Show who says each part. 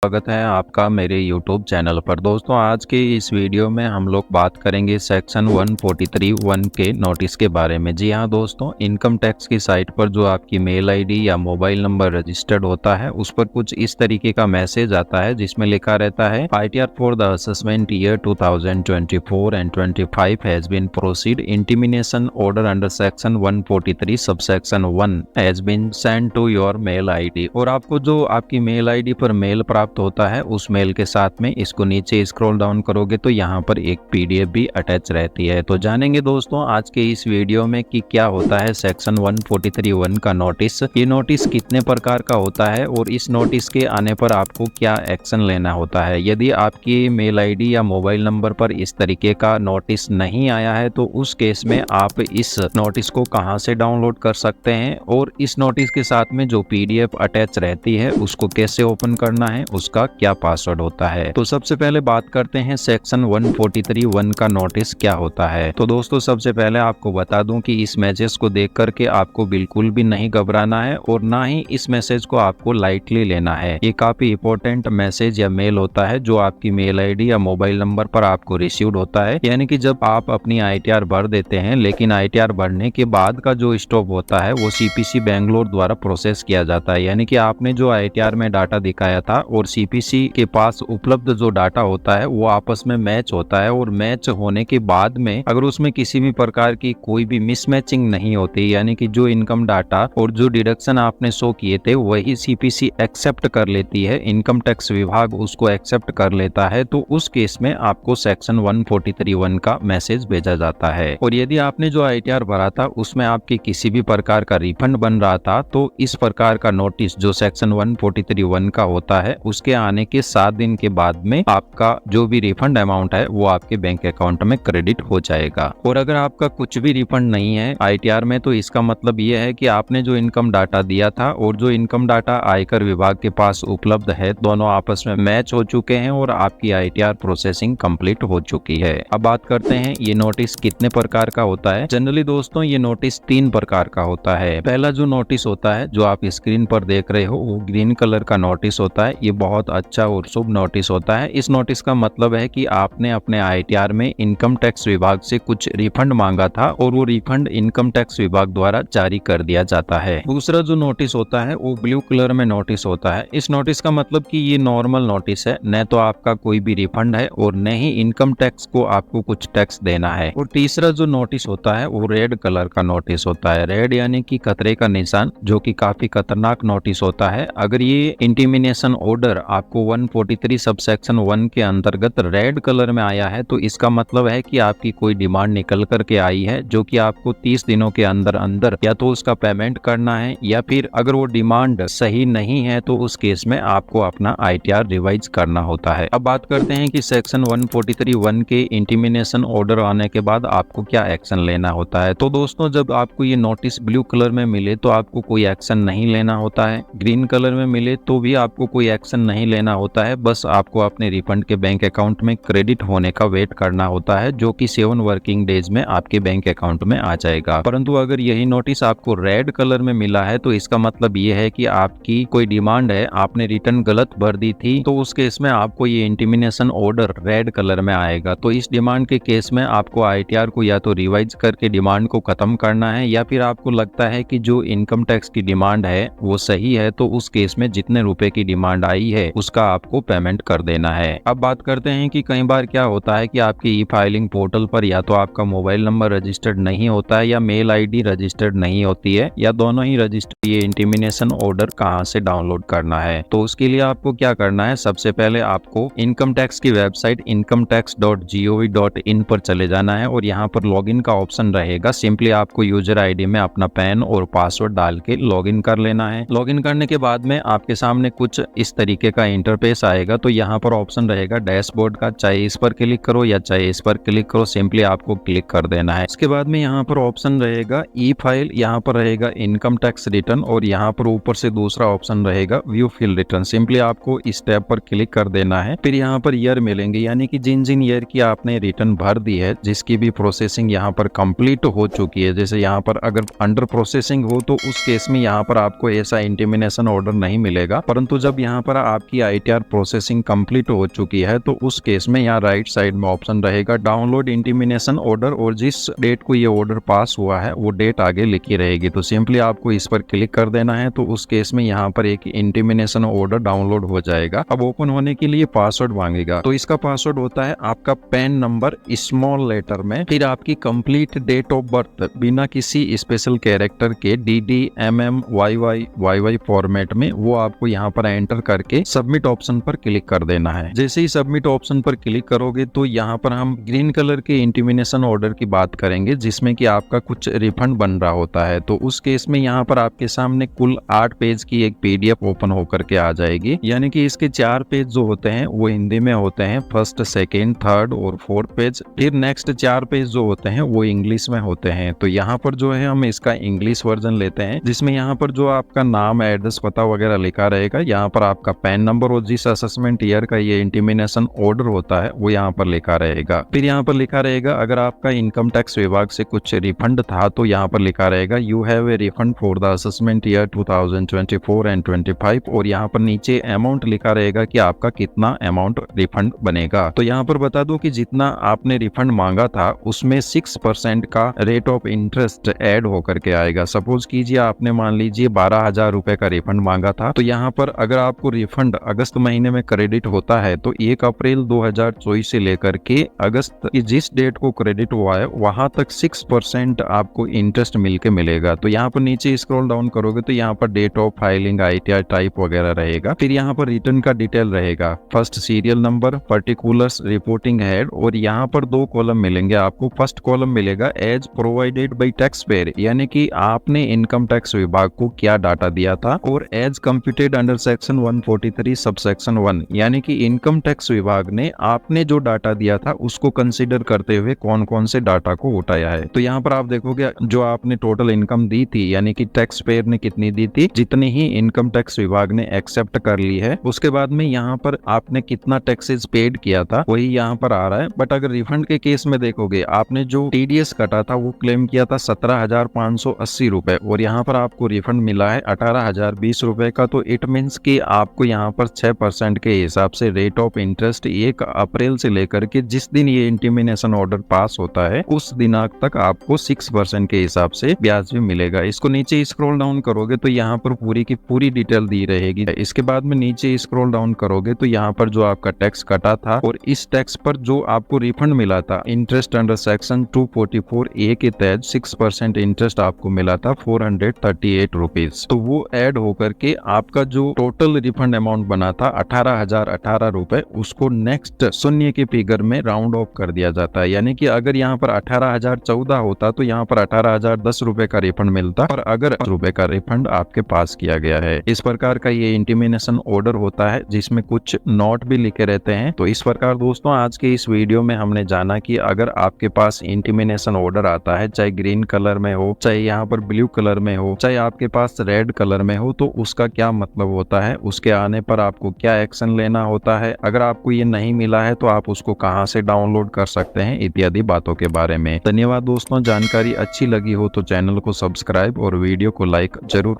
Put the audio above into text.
Speaker 1: स्वागत है आपका मेरे YouTube चैनल पर। दोस्तों, आज के इस वीडियो में हम लोग बात करेंगे सेक्शन 143(1) के नोटिस के बारे में। जी हाँ दोस्तों, इनकम टैक्स की साइट पर जो आपकी मेल आईडी या मोबाइल नंबर रजिस्टर्ड होता है उस पर कुछ इस तरीके का मैसेज आता है जिसमें लिखा रहता है ITR for the assessment year 2024 and 25 has been proceed. Intimation order under section 143 subsection 1 has been send to your mail ID. और आपको जो आपकी मेल आईडी पर मेल प्राप्त होता है उस मेल के साथ में इसको नीचे स्क्रॉल डाउन करोगे तो यहाँ पर एक PDF भी अटैच रहती है। तो जानेंगे दोस्तों आज के इस वीडियो में कि क्या होता है सेक्शन 143(1) का नोटिस, ये नोटिस कितने प्रकार का होता है और इस नोटिस के आने पर आपको क्या एक्शन लेना होता है। यदि आपकी मेल आईडी या मोबाइल नंबर पर इस तरीके का नोटिस नहीं आया है तो उस केस में आप इस नोटिस को कहां से डाउनलोड कर सकते हैं और इस नोटिस के साथ में जो PDF अटैच रहती है उसको कैसे ओपन करना है, उसका क्या पासवर्ड होता है। तो सबसे पहले बात करते हैं सेक्शन 143(1) का नोटिस क्या होता है। तो दोस्तों, सबसे पहले आपको बता दूं कि इस मैसेज को देख करके आपको बिल्कुल भी नहीं घबराना है और ना ही इस मैसेज को आपको लाइटली लेना है। ये काफी इंपॉर्टेंट मैसेज या मेल होता है जो आपकी मेल आईडी या मोबाइल नंबर पर आपको रिसीव्ड होता है। यानी कि जब आप अपनी ITR भर देते हैं लेकिन ITR भरने के बाद का जो स्टॉप होता है वो CPC बेंगलोर द्वारा प्रोसेस किया जाता है। यानी कि आपने जो ITR में डाटा दिखाया था और CPC के पास उपलब्ध जो डाटा होता है वो आपस में मैच होता है और मैच होने के बाद में अगर उसमें किसी भी प्रकार की कोई भी मिसमैचिंग नहीं होती, यानी कि जो इनकम डाटा और जो डिडक्शन आपने शो किए थे वही CPC एक्सेप्ट कर लेती है, इनकम टैक्स विभाग उसको एक्सेप्ट कर लेता है, तो उस केस में आपको सेक्शन 143(1) का मैसेज भेजा जाता है। और यदि आपने जो ITR भरा था उसमें आपके किसी भी प्रकार का रिफंड बन रहा था तो इस प्रकार का नोटिस जो सेक्शन 143(1) का होता है उसके आने के 7 दिन के बाद में आपका जो भी रिफंड अमाउंट है वो आपके बैंक अकाउंट में क्रेडिट हो जाएगा। और अगर आपका कुछ भी रिफंड नहीं है ITR में तो इसका मतलब ये है कि आपने जो इनकम डाटा दिया था और जो इनकम डाटा आयकर विभाग के पास उपलब्ध है दोनों आपस में मैच हो चुके हैं और आपकी ITR प्रोसेसिंग कंप्लीट हो चुकी है। अब बात करते हैं ये नोटिस कितने प्रकार का होता है। जनरली दोस्तों ये नोटिस 3 प्रकार का होता है। पहला जो नोटिस होता है जो आप स्क्रीन पर देख रहे हो वो ग्रीन कलर का नोटिस होता है। ये बहुत अच्छा और शुभ नोटिस होता है। इस नोटिस का मतलब है कि आपने अपने ITR में इनकम टैक्स विभाग से कुछ रिफंड मांगा था और वो रिफंड इनकम टैक्स विभाग द्वारा जारी कर दिया जाता है। दूसरा जो नोटिस होता है वो ब्लू कलर में नोटिस होता है। इस नोटिस का मतलब कि ये नॉर्मल नोटिस है, न तो आपका कोई भी रिफंड है और न ही इनकम टैक्स को आपको कुछ टैक्स देना है। और तीसरा जो नोटिस होता है वो रेड कलर का नोटिस होता है। रेड यानी कि खतरे का निशान, जो कि काफी खतरनाक नोटिस होता है। अगर ये इंटीमिनेशन ऑर्डर आपको 143 सबसेक्शन 1 के अंतर्गत रेड कलर में आया है तो इसका मतलब है कि आपकी कोई डिमांड निकल करके आई है जो कि आपको 30 दिनों के अंदर अंदर या तो उसका पेमेंट करना है या फिर अगर वो डिमांड सही नहीं है तो उस केस में आपको अपना ITR रिवाइज करना होता है। अब बात करते हैं कि सेक्शन 143(1) के इंटीमिनेशन ऑर्डर आने के बाद आपको क्या एक्शन लेना होता है। तो दोस्तों, जब आपको ये नोटिस ब्लू कलर में मिले तो आपको कोई एक्शन नहीं लेना होता है। ग्रीन कलर में मिले तो भी आपको कोई एक्शन नहीं लेना होता है। बस आपको अपने रिफंड के बैंक अकाउंट में क्रेडिट होने का वेट करना होता है जो कि 7 वर्किंग डेज में आपके बैंक अकाउंट में आ जाएगा। परंतु अगर यही नोटिस आपको रेड कलर में मिला है तो इसका मतलब ये है कि आपकी कोई डिमांड है, आपने रिटर्न गलत भर दी थी, तो उस केस में आपको ये इंटीमिनेशन ऑर्डर रेड कलर में आएगा। तो इस डिमांड के केस में आपको ITR को या तो रिवाइज करके डिमांड को खत्म करना है या फिर आपको लगता है कि जो इनकम टैक्स की डिमांड है वो सही है तो उस केस में जितने रुपए की डिमांड आई है उसका आपको पेमेंट कर देना है। अब बात करते हैं कि कई बार क्या होता है कि आपकी E-फाइलिंग पोर्टल पर या तो आपका मोबाइल नंबर रजिस्टर्ड नहीं होता है या मेल आईडी रजिस्टर्ड नहीं होती है या दोनों ही रजिस्टर्ड। ये इंटीमिनेशन ऑर्डर कहां से डाउनलोड करना है, तो उसके लिए आपको क्या करना है, सबसे पहले आपको इनकम टैक्स की वेबसाइट incometax.gov.in पर चले जाना है और यहाँ पर लॉगिन का ऑप्शन रहेगा। सिंपली आपको यूजर ID में अपना पैन और पासवर्ड डाल के लॉगिन कर लेना है। लॉगिन करने के बाद में आपके सामने कुछ इस तरीके का इंटरफेस आएगा। तो यहाँ पर ऑप्शन रहेगा डैशबोर्ड का, चाहे इस पर क्लिक करो या चाहे इस पर क्लिक करो, सिंपली आपको क्लिक कर देना है। इसके बाद में यहाँ पर ऑप्शन रहेगा E-फाइल, यहाँ पर रहेगा इनकम टैक्स रिटर्न और यहाँ पर ऊपर से दूसरा ऑप्शन रहेगा व्यू फिल रिटर्न। सिंपली आपको इस टैब पर क्लिक कर देना है। फिर यहाँ पर ईयर मिलेंगे, यानी कि जिन जिन ईयर की आपने रिटर्न भर दी है, जिसकी भी प्रोसेसिंग यहाँ पर कंप्लीट हो चुकी है, जैसे यहाँ पर अगर अंडर प्रोसेसिंग हो तो उस केस में यहाँ पर आपको ऐसा इंटीमिनेशन ऑर्डर नहीं मिलेगा। परंतु जब यहाँ पर आपकी ITR प्रोसेसिंग कंप्लीट हो चुकी है तो उस केस में यहाँ राइट साइड में ऑप्शन रहेगा डाउनलोड इंटीमिनेशन ऑर्डर, और जिस डेट को ये ऑर्डर पास हुआ है वो डेट आगे लिखी रहेगी। तो सिंपली आपको इस पर क्लिक कर देना है। तो उस केस में यहाँ पर एक इंटीमिनेशन ऑर्डर डाउनलोड हो जाएगा। अब ओपन होने के लिए पासवर्ड मांगेगा। तो इसका पासवर्ड होता है आपका पैन नंबर स्मॉल लेटर में, फिर आपकी कंप्लीट डेट ऑफ बर्थ बिना किसी स्पेशल कैरेक्टर के DD MM YY फॉर्मेट में, वो आपको यहाँ पर एंटर करके सबमिट ऑप्शन पर क्लिक कर देना है। जैसे ही सबमिट ऑप्शन पर क्लिक करोगे तो यहाँ पर हम ग्रीन कलर के इंटीमिनेशन ऑर्डर की बात करेंगे जिसमें कि आपका कुछ रिफंड बन रहा होता है। तो उस केस में यहाँ पर आपके सामने कुल 8 पेज की एक PDF ओपन होकर के आ जाएगी। यानी कि इसके 4 पेज जो होते हैं वो हिंदी में होते हैं, फर्स्ट, सेकेंड, थर्ड और फोर्थ पेज। फिर नेक्स्ट 4 पेज जो होते हैं वो इंग्लिश में होते हैं। तो यहाँ पर जो है हम इसका इंग्लिश वर्जन लेते हैं, जिसमें यहाँ पर जो आपका नाम, एड्रेस, पता वगैरह लिखा रहेगा। यहाँ पर आपका पैन नंबर और जिस असेसमेंट ईयर का ये इंटीमिनेशन ऑर्डर होता है वो यहाँ पर लिखा रहेगा। फिर यहाँ पर लिखा रहेगा अगर आपका इनकम टैक्स विभाग से कुछ रिफंड था तो यहाँ पर लिखा रहेगा you have a refund for the assessment year 2024 and 25, और यहाँ पर नीचे अमाउंट लिखा रहेगा कि आपका कितना अमाउंट रिफंड बनेगा। तो यहाँ पर बता दो कि जितना आपने रिफंड मांगा था उसमें 6% का रेट ऑफ इंटरेस्ट ऐड होकर के आएगा। सपोज कीजिए आपने मान लीजिए 12,000 रुपए का रिफंड मांगा था, तो यहाँ पर अगर आपको रिफंड अगस्त महीने में क्रेडिट होता है तो 1 अप्रैल 2024 से लेकर के अगस्त की जिस डेट को क्रेडिट हुआ है वहां तक 6% आपको इंटरेस्ट मिलके मिलेगा। तो यहाँ पर नीचे स्क्रॉल डाउन करोगे तो यहाँ पर date of filing, ITR type वगैरह रहेगा। फिर यहाँ पर रिटर्न का डिटेल रहेगा, first serial number, particulars, reporting head, और यहाँ पर 2 कॉलम मिलेंगे आपको। फर्स्ट कॉलम मिलेगा as provided by tax payer, यानी कि आपने इनकम टैक्स विभाग को क्या डाटा दिया था, और as computed under section 143 subsection 1, यानी कि इनकम टैक्स विभाग ने आपने जो डाटा दिया था उसको कंसीडर करते हुए कौन कौन से डाटा को उठाया है। तो यहाँ पर आप देखोगे जो आपने टोटल इनकम दी थी, यानी कि टैक्स पेयर ने कितनी दी थी, जितनी ही इनकम टैक्स विभाग ने एक्सेप्ट कर ली है। उसके बाद में यहाँ पर आपने कितना टैक्सेस पेड किया था वही यहाँ पर आ रहा है। बट अगर रिफंड के केस में देखोगे आपने जो TDS कटा था वो क्लेम किया था 17,580 रुपए, और यहाँ पर आपको रिफंड मिला है 18,020 रुपए का। तो इट मीन्स कि आपको यहाँ पर 6% के हिसाब से रेट ऑफ इंटरेस्ट 1 अप्रैल से लेकर के जिस दिन ये इंटीमिनेशन ऑर्डर पास होता है उस दिनांक तक आपको 6% के हिसाब से ब्याज भी मिलेगा। इसको नीचे स्क्रॉल डाउन करोगे तो यहाँ पर पूरी की पूरी डिटेल दी रहेगी। इसके बाद में नीचे स्क्रॉल डाउन करोगे तो यहाँ पर जो आपका टैक्स कटा था और इस टैक्स पर जो आपको रिफंड मिला था इंटरेस्ट अंडर सेक्शन 244A के तहत 6% इंटरेस्ट आपको मिला था 438 रुपीज। तो वो ऐड होकर के आपका जो टोटल रिफंड अमाउंट बना था 18,018 रुपए, उसको नेक्स्ट शून्य के फिगर में राउंड ऑफ कर दिया जाता है। यानी कि अगर यहाँ पर 18,014 होता तो यहाँ पर 18,010 रुपए का रिफंड मिलता, और अगर रुपए का रिफंड आपके पास किया गया है। इस प्रकार का ये इंटीमिनेशन ऑर्डर होता है जिसमें कुछ नोट भी लिखे रहते हैं। तो इस प्रकार दोस्तों आज के इस वीडियो में हमने जाना कि अगर आपके पास इंटीमिनेशन ऑर्डर आता है, चाहे ग्रीन कलर में हो, चाहे यहाँ पर ब्लू कलर में हो, चाहे आपके पास रेड कलर में हो, तो उसका क्या मतलब होता है, उसके आने पर आपको क्या एक्शन लेना होता है, अगर आपको ये नहीं मिला है तो आप उसको कहाँ से डाउनलोड कर सकते हैं, इत्यादि बातों के बारे में। धन्यवाद दोस्तों, जानकारी अच्छी लगी हो तो चैनल को सब्सक्राइब और वीडियो को लाइक जरूर